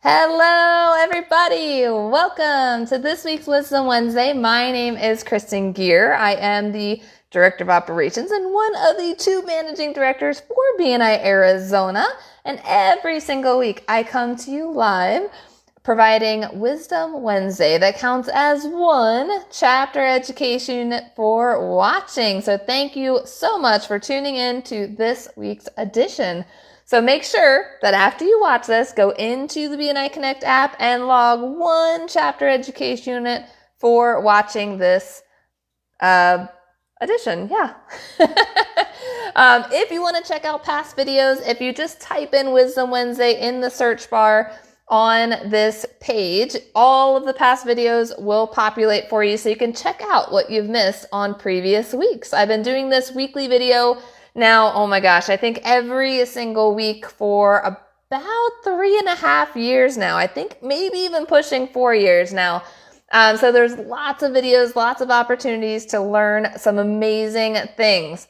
Hello, everybody. Welcome to this week's Wisdom Wednesday. My name is Kristen Gear. I am the Director of Operations and one of the two managing directors for BNI Arizona. And every single week I come to you live providing Wisdom Wednesday that counts as one chapter education unit for watching. So thank you so much for tuning in to this week's edition. So make sure that after you watch this, go into the BNI Connect app and log one chapter education unit for watching this edition. Yeah. If you want to check out past videos, if you just type in Wisdom Wednesday in the search bar on this page, all of the past videos will populate for you so you can check out what you've missed on previous weeks. I've been doing this weekly video now, oh my gosh, I think every single week for about 3.5 years now. I think maybe even pushing 4 years now. So there's lots of videos, lots of opportunities to learn some amazing things.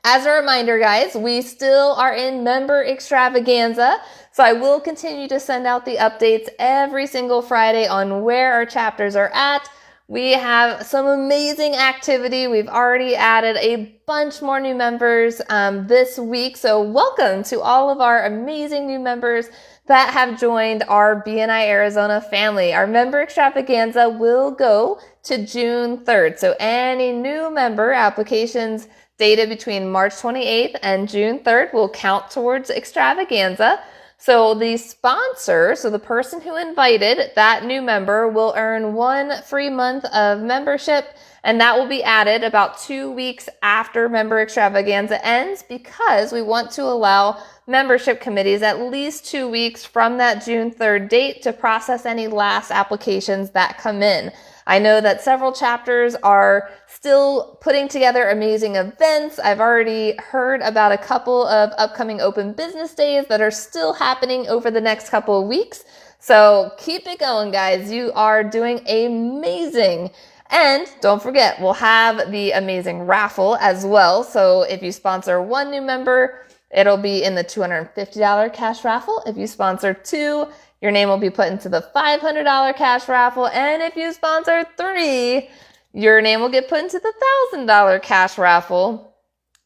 As a reminder, guys, we still are in member extravaganza. So I will continue to send out the updates every single Friday on where our chapters are at. We have some amazing activity. We've already added a bunch more new members this week. So welcome to all of our amazing new members that have joined our BNI Arizona family. Our member extravaganza will go to June 3rd. So any new member applications dated between March 28th and June 3rd will count towards extravaganza. So the sponsor, so the person who invited that new member, will earn 1 free month of membership, and that will be added about 2 weeks after member extravaganza ends because we want to allow membership committees at least 2 weeks from that June 3rd date to process any last applications that come in. I know that several chapters are still putting together amazing events. I've already heard about a couple of upcoming open business days that are still happening over the next couple of weeks. So keep it going, guys. You are doing amazing. And don't forget, we'll have the amazing raffle as well. So if you sponsor one new member, it'll be in the $250 cash raffle. If you sponsor 2, your name will be put into the $500 cash raffle. And if you sponsor 3, your name will get put into the $1,000 cash raffle.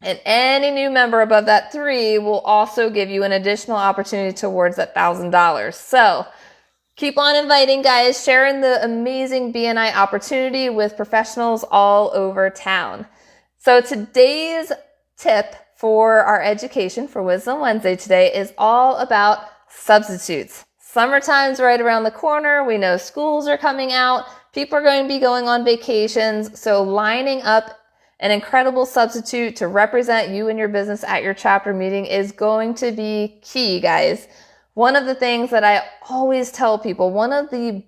And any new member above that 3 will also give you an additional opportunity towards that $1,000. So keep on inviting, guys, sharing the amazing BNI opportunity with professionals all over town. So today's tip for our education for Wisdom Wednesday today is all about substitutes. Summertime's right around the corner. We know schools are coming out. People are going to be going on vacations. So lining up an incredible substitute to represent you and your business at your chapter meeting is going to be key, guys. One of the things that I always tell people, one of the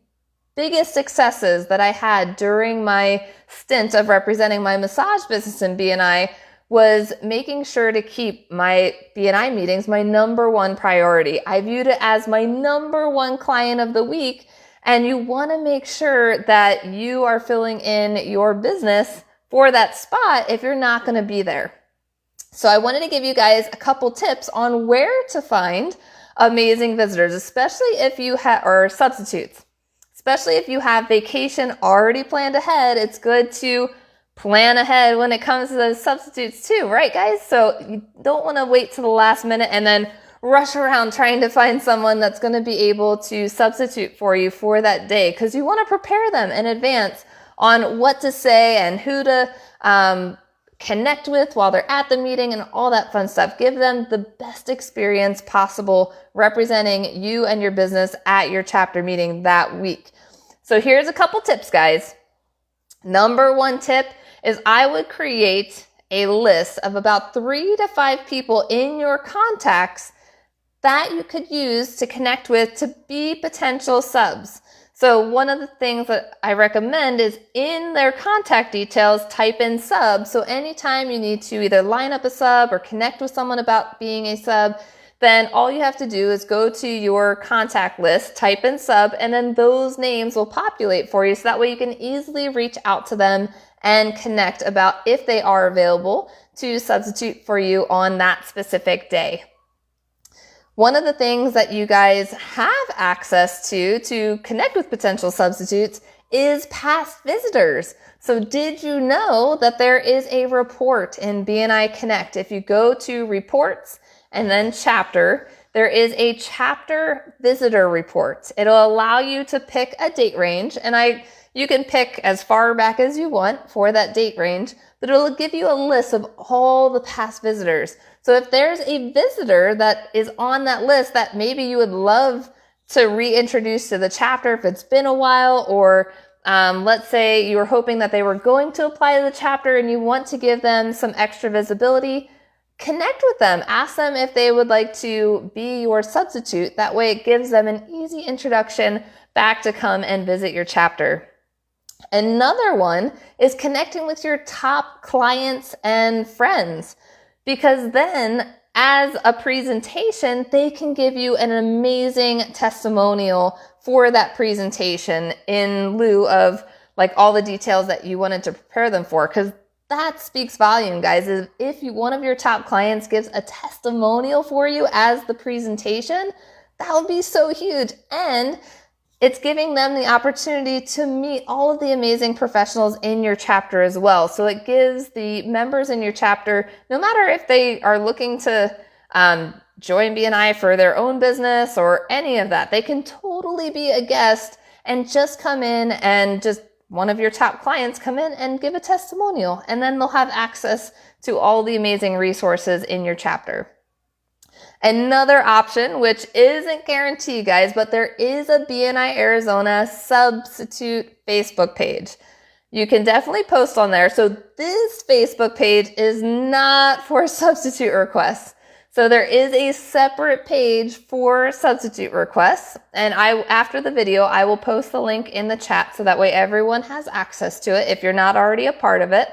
biggest successes that I had during my stint of representing my massage business in BNI was making sure to keep my BNI meetings my number one priority. I viewed it as my number one client of the week, and you want to make sure that you are filling in your business for that spot if you're not going to be there. So I wanted to give you guys a couple tips on where to find amazing visitors, especially if you have, or substitutes, especially if you have vacation already planned ahead. It's good to plan ahead when it comes to those substitutes too, right, guys? So you don't want to wait to the last minute and then rush around trying to find someone that's going to be able to substitute for you for that day, because you want to prepare them in advance on what to say and who to connect with while they're at the meeting and all that fun stuff. Give them the best experience possible representing you and your business at your chapter meeting that week. So here's a couple tips, guys. Number 1 tip is I would create a list of about 3 to 5 people in your contacts that you could use to connect with to be potential subs. So one of the things that I recommend is in their contact details, type in sub. So anytime you need to either line up a sub or connect with someone about being a sub, then all you have to do is go to your contact list, type in sub, and then those names will populate for you. So that way you can easily reach out to them and connect about if they are available to substitute for you on that specific day. One of the things that you guys have access to connect with potential substitutes is past visitors. So did you know that there is a report in BNI Connect? If you go to reports and then chapter, there is a chapter visitor report. It'll allow you to pick a date range, and you can pick as far back as you want for that date range, but it'll give you a list of all the past visitors. So if there's a visitor that is on that list that maybe you would love to reintroduce to the chapter if it's been a while, or let's say you were hoping that they were going to apply to the chapter and you want to give them some extra visibility, connect with them. Ask them if they would like to be your substitute. That way it gives them an easy introduction back to come and visit your chapter. Another one is connecting with your top clients and friends, because then as a presentation, they can give you an amazing testimonial for that presentation in lieu of like all the details that you wanted to prepare them for. Because that speaks volume, guys. If one of your top clients gives a testimonial for you as the presentation, that would be so huge. And it's giving them the opportunity to meet all of the amazing professionals in your chapter as well. So it gives the members in your chapter, no matter if they are looking to join BNI for their own business or any of that, they can totally be a guest and just come in and just one of your top clients come in and give a testimonial, and then they'll have access to all the amazing resources in your chapter. Another option, which isn't guaranteed, guys, but there is a BNI Arizona substitute Facebook page. You can definitely post on there. So this Facebook page is not for substitute requests. So there is a separate page for substitute requests. And after the video, I will post the link in the chat so that way everyone has access to it if you're not already a part of it.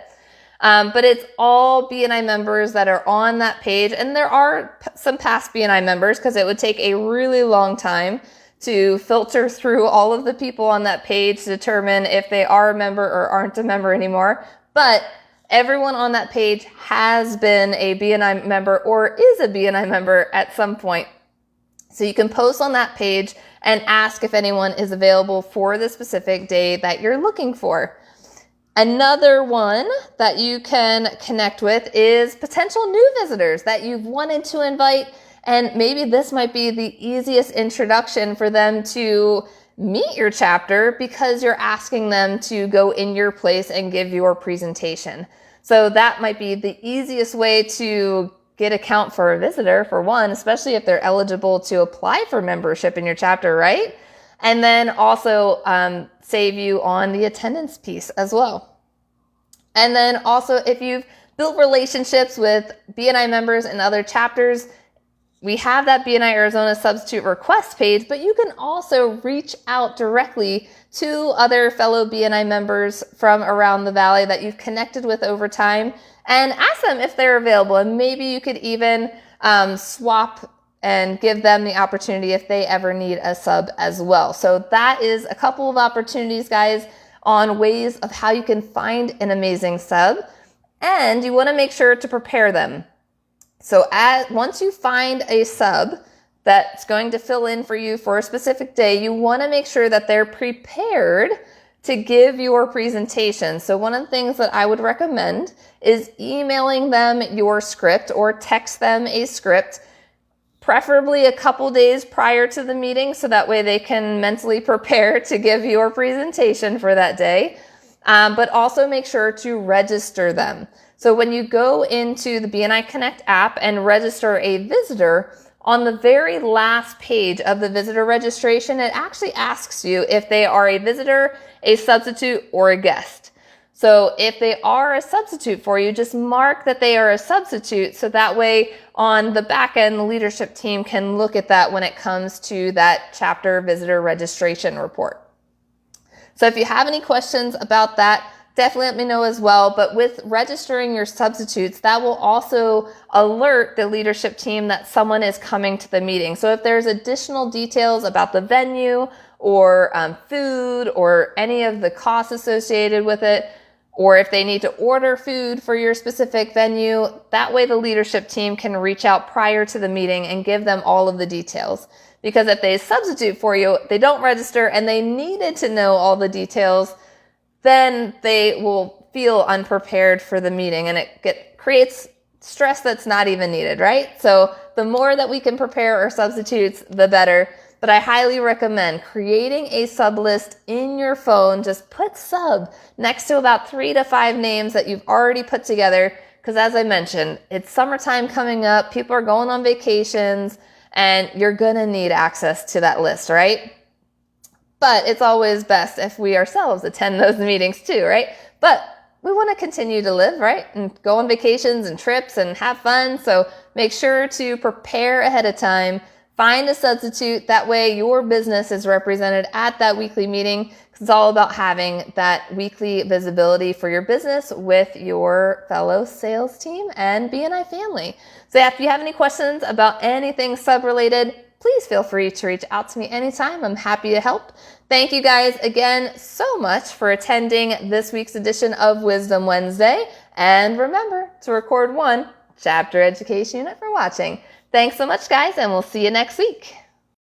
But it's all BNI members that are on that page. And there are some past BNI members, because it would take a really long time to filter through all of the people on that page to determine if they are a member or aren't a member anymore. But everyone on that page has been a BNI member or is a BNI member at some point. So you can post on that page and ask if anyone is available for the specific day that you're looking for. Another one that you can connect with is potential new visitors that you've wanted to invite, and maybe this might be the easiest introduction for them to meet your chapter because you're asking them to go in your place and give your presentation. So that might be the easiest way to get a count for a visitor, for one, especially if they're eligible to apply for membership in your chapter, right? And then also save you on the attendance piece as well. And then also, if you've built relationships with BNI members and other chapters, we have that BNI Arizona substitute request page, but you can also reach out directly to other fellow BNI members from around the valley that you've connected with over time and ask them if they're available. And maybe you could even swap and give them the opportunity if they ever need a sub as well. So that is a couple of opportunities, guys, on ways of how you can find an amazing sub. And you want to make sure to prepare them. So once you find a sub that's going to fill in for you for a specific day, you want to make sure that they're prepared to give your presentation. So one of the things that I would recommend is emailing them your script or text them a script, preferably a couple days prior to the meeting, so that way they can mentally prepare to give your presentation for that day. But also make sure to register them. So when you go into the BNI Connect app and register a visitor, on the very last page of the visitor registration, it actually asks you if they are a visitor, a substitute, or a guest. So if they are a substitute for you, just mark that they are a substitute, so that way on the back end, the leadership team can look at that when it comes to that chapter visitor registration report. So if you have any questions about that, definitely let me know as well. But with registering your substitutes, that will also alert the leadership team that someone is coming to the meeting. So if there's additional details about the venue or food or any of the costs associated with it, or if they need to order food for your specific venue. That way the leadership team can reach out prior to the meeting and give them all of the details. Because if they substitute for you, they don't register, and they needed to know all the details, then they will feel unprepared for the meeting, and it creates stress that's not even needed, right? So the more that we can prepare our substitutes, the better. But I highly recommend creating a sub list in your phone. Just put sub next to about 3 to 5 names that you've already put together. Because as I mentioned, it's summertime coming up. People are going on vacations, and you're going to need access to that list, right? But it's always best if we ourselves attend those meetings too, right? But we want to continue to live, right? And go on vacations and trips and have fun. So make sure to prepare ahead of time. Find a substitute. That way your business is represented at that weekly meeting. It's all about having that weekly visibility for your business with your fellow sales team and BNI family. So if you have any questions about anything sub-related, please feel free to reach out to me anytime. I'm happy to help. Thank you guys again so much for attending this week's edition of Wisdom Wednesday. And remember to record one chapter education unit for watching. Thanks so much, guys, and we'll see you next week.